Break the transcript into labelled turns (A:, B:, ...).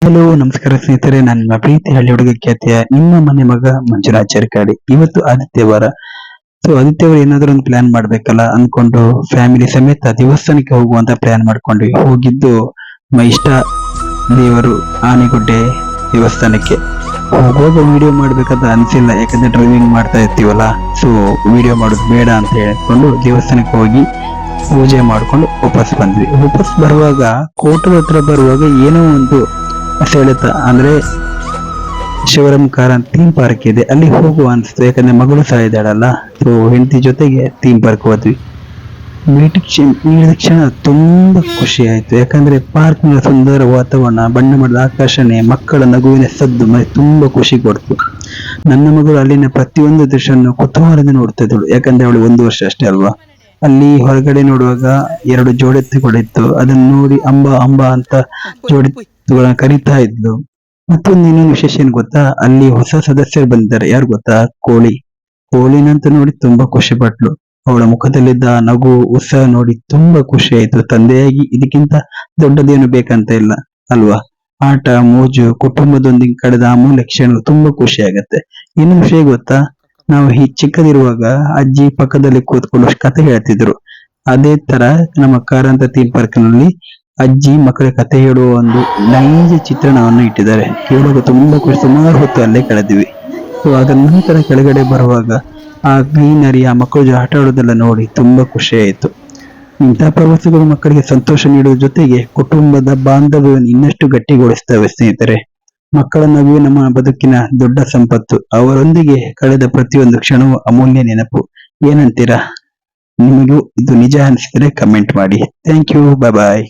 A: Hello ನಮಸ್ಕಾರ ಸ್ನೇಹಿತರೆ, ನನ್ನ ಪ್ರೀತಿ ಹಳ್ಳಿ ಹುಡುಗ ಖ್ಯಾತಿಯ ನಿಮ್ಮ ಮನೆ ಮಗ ಮಂಜುನಾಥ್ ಚರ್ಕಾಡಿ. ಇವತ್ತು ಆದಿತ್ಯವಾರ. ಆದಿತ್ಯವಾರ ಏನಾದ್ರು ಒಂದು ಪ್ಲಾನ್ ಮಾಡ್ಬೇಕಲ್ಲ ಅನ್ಕೊಂಡು ಫ್ಯಾಮಿಲಿ ಸಮೇತ ದೇವಸ್ಥಾನಕ್ಕೆ ಹೋಗುವಂತ ಪ್ಲಾನ್ ಮಾಡ್ಕೊಂಡ್ವಿ. ಹೋಗಿದ್ದು ಇಷ್ಟ ದೇವರು ಆನೆಗುಡ್ಡೆ ದೇವಸ್ಥಾನಕ್ಕೆ. ಹೋಗುವಾಗ ವಿಡಿಯೋ ಮಾಡ್ಬೇಕಂತ ಅನ್ಸಿಲ್ಲ, ಯಾಕಂದ್ರೆ ಡ್ರೈವಿಂಗ್ ಮಾಡ್ತಾ ಇರ್ತೀವಲ್ಲ. ವಿಡಿಯೋ ಮಾಡೋದು ಬೇಡ ಅಂತ ಹೇಳ್ಕೊಂಡು ದೇವಸ್ಥಾನಕ್ಕೆ ಹೋಗಿ ಪೂಜೆ ಮಾಡ್ಕೊಂಡು ವಾಪಸ್ ಬಂದ್ವಿ. ವಾಪಸ್ ಬರುವಾಗ ಕೋಟದ ಹತ್ರ ಬರುವಾಗ ಏನೋ ಒಂದು ಸೆಳೆತ, ಅಂದ್ರೆ ಶಿವರಂ ಕಾರಂತ್ ಥೀಮ್ ಪಾರ್ಕ್ ಇದೆ, ಅಲ್ಲಿ ಹೋಗುವ ಅನ್ಸ್ತು. ಯಾಕಂದ್ರೆ ಮಗಳು ಸಹ ಇದ್ದಾಳಲ್ಲ. ಹೆಂಡತಿ ಜೊತೆಗೆ ಥೀಮ್ ಪಾರ್ಕ್ ಹೋದ್ವಿ. ನೀಡಿದ ಕ್ಷಣ ತುಂಬಾ ಖುಷಿ ಆಯ್ತು. ಯಾಕಂದ್ರೆ ಪಾರ್ಕ್ ನ ಸುಂದರ ವಾತಾವರಣ, ಬಣ್ಣ ಬಣ್ಣದ ಆಕರ್ಷಣೆ, ಮಕ್ಕಳ ನಗುವಿನ ಸದ್ದು ಮನೆ ತುಂಬಾ ಖುಷಿ ಕೊಡ್ತು. ನನ್ನ ಮಗಳು ಅಲ್ಲಿನ ಪ್ರತಿಯೊಂದು ದೃಶ್ಯವನ್ನು ಕುತೂಹಲದಿಂದ ನೋಡ್ತಾ ಇದ್ದಳು. ಯಾಕಂದ್ರೆ ಅವಳು 1 ವರ್ಷ ಅಷ್ಟೇ ಅಲ್ವಾ. ಅಲ್ಲಿ ಹೊರಗಡೆ ನೋಡುವಾಗ 2 ಜೋಡೆತ್ತುಗಳಿತ್ತು. ಅದನ್ನ ನೋಡಿ ಅಂಬಾ ಅಂಬಾ ಅಂತ ಜೋಡೆತ್ತುಗಳನ್ನ ಕರೀತಾ ಇದ್ಲು. ಮತ್ತೊಂದು ಇನ್ನೊಂದು ವಿಶೇಷ ಏನ್ ಗೊತ್ತಾ, ಅಲ್ಲಿ ಹೊಸ ಸದಸ್ಯರು ಬಂದಿದ್ದಾರೆ. ಯಾರು ಗೊತ್ತಾ? ಕೋಳಿನಂತ ನೋಡಿ ತುಂಬಾ ಖುಷಿ ಪಟ್ಲು. ಅವಳ ಮುಖದಲ್ಲಿದ್ದ ನಗು, ಉತ್ಸಾಹ ನೋಡಿ ತುಂಬಾ ಖುಷಿ ಆಯ್ತು. ತಂದೆಯಾಗಿ ಇದಕ್ಕಿಂತ ದೊಡ್ಡದೇನು ಬೇಕಂತ ಇಲ್ಲ ಅಲ್ವಾ. ಆಟ ಮೋಜು ಕುಟುಂಬದೊಂದಿಗೆ ಕಳೆದ ಅಮೂಲ್ಯ ಕ್ಷಣ ತುಂಬಾ ಖುಷಿ ಆಗತ್ತೆ. ಇನ್ನೊಂದು ವಿಷಯ ಗೊತ್ತಾ, ನಾವು ಚಿಕ್ಕದಿರುವಾಗ ಅಜ್ಜಿ ಪಕ್ಕದಲ್ಲಿ ಕೂತ್ಕೊಂಡು ಕತೆ ಹೇಳ್ತಿದ್ರು. ಅದೇ ತರ ನಮ್ಮ ಕಾರಂತ ಥೀಮ್ ಪಾರ್ಕ್ ನಲ್ಲಿ ಅಜ್ಜಿ ಮಕ್ಕಳ ಕತೆ ಹೇಳುವ ಒಂದು ನೈಜ ಚಿತ್ರಣವನ್ನು ಇಟ್ಟಿದ್ದಾರೆ. ಕೇಳುವಾಗ ತುಂಬಾ ಖುಷಿ. ಸುಮಾರು ಹೊತ್ತು ಅಲ್ಲೇ ಕಳೆದಿವಿ. ಅದರ ನಂತರ ಕೆಳಗಡೆ ಬರುವಾಗ ಆ ಗ್ರೀನರಿ, ಆ ಮಕ್ಕಳು ಆಟ ಆಡೋದೆಲ್ಲ ನೋಡಿ ತುಂಬಾ ಖುಷಿ ಆಯಿತು. ಇಂತಹ ಪ್ರವಾಸಗಳು ಮಕ್ಕಳಿಗೆ ಸಂತೋಷ ನೀಡುವ ಜೊತೆಗೆ ಕುಟುಂಬದ ಬಾಂಧವ್ಯವನ್ನು ಇನ್ನಷ್ಟು ಗಟ್ಟಿಗೊಳಿಸ್ತವೆ ಸ್ನೇಹಿತರೆ. ಮಕ್ಕಳ ನಗುವೆ ನಮ್ಮ ಬದುಕಿನ ದೊಡ್ಡ ಸಂಪತ್ತು. ಅವರೊಂದಿಗೆ ಕಳೆದ ಪ್ರತಿಯೊಂದು ಕ್ಷಣವೂ ಅಮೂಲ್ಯ ನೆನಪು. ಏನಂತೀರಾ? ನಿಮಗೂ ಇದು ನಿಜ ಅನಿಸಿದ್ರೆ ಕಮೆಂಟ್ ಮಾಡಿ. Thank you. Bye bye.